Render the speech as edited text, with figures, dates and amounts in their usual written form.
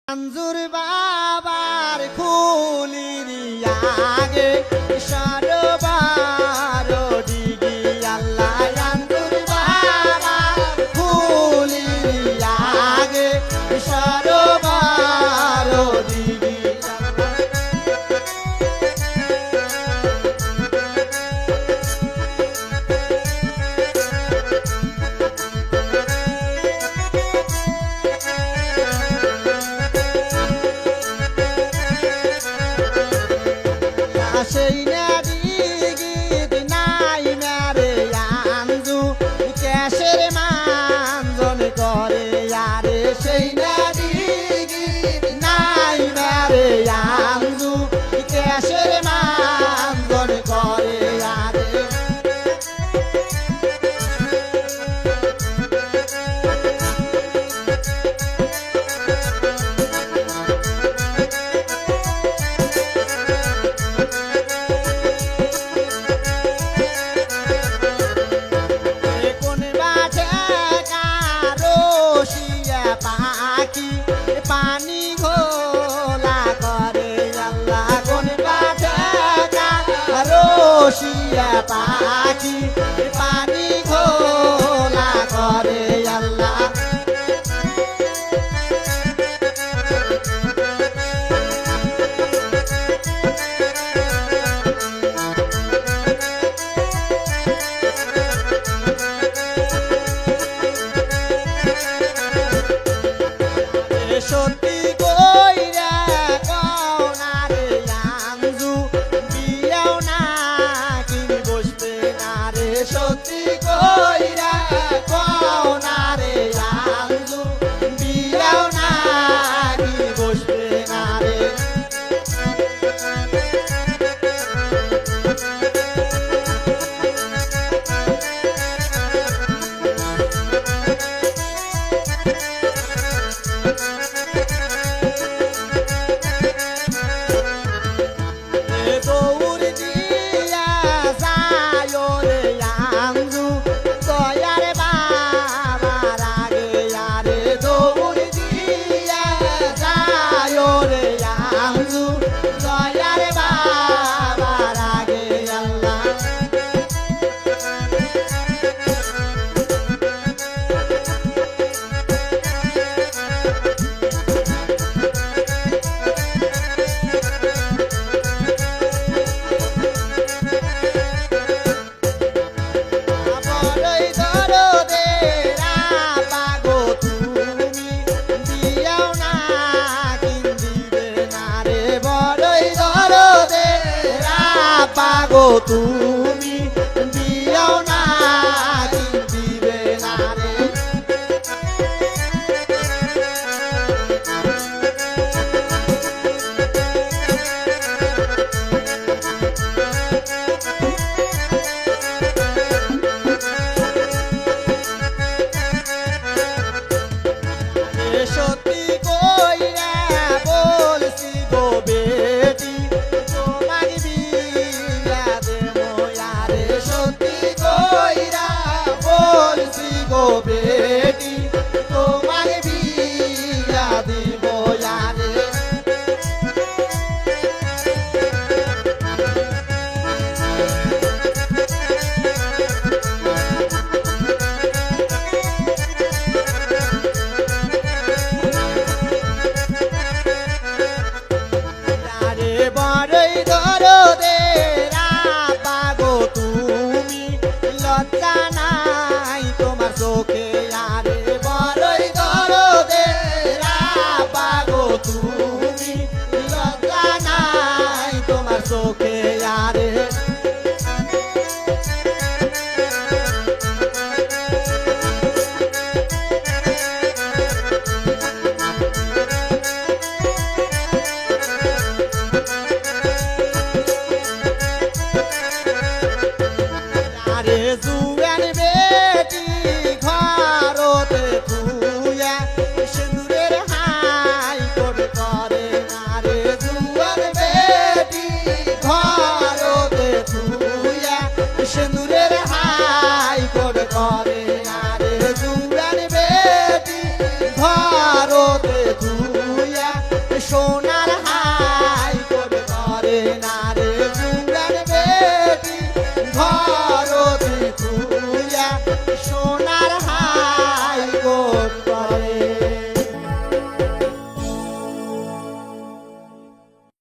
মঞ্জুর বাবার খুলির আগে সরবার ডিগি আল্লাহ মঞ্জুর বাবার খুলির আগে সরবার ডিগি সেই নারী গীত নাই মারে আঞ্জু ক্যাশের মানজন করে আরে সেই নারী গীত নাই মারে আঞ্জু ক্যাশের মানজন করে আরে পানি ঘোলা করে আল্লাহ কোন পাঠা রসিয়া পাখি পানি ঘোলা করে আল্লাহ সত্যি কইরা কও না রে আঞ্জু বিয়াও না কিন বসবে না রে সত্যি কইরা কও না রে আঞ্জু বিয়াও না কিন বসবে না রে দৌড় দিয়া যায় রে আঞ্জু দয়ার বাবার আগে আরে দৌড় দিয়া যায় রে আঞ্জু দয়ার বাবার আগে আল্লাহ পাগো তুমি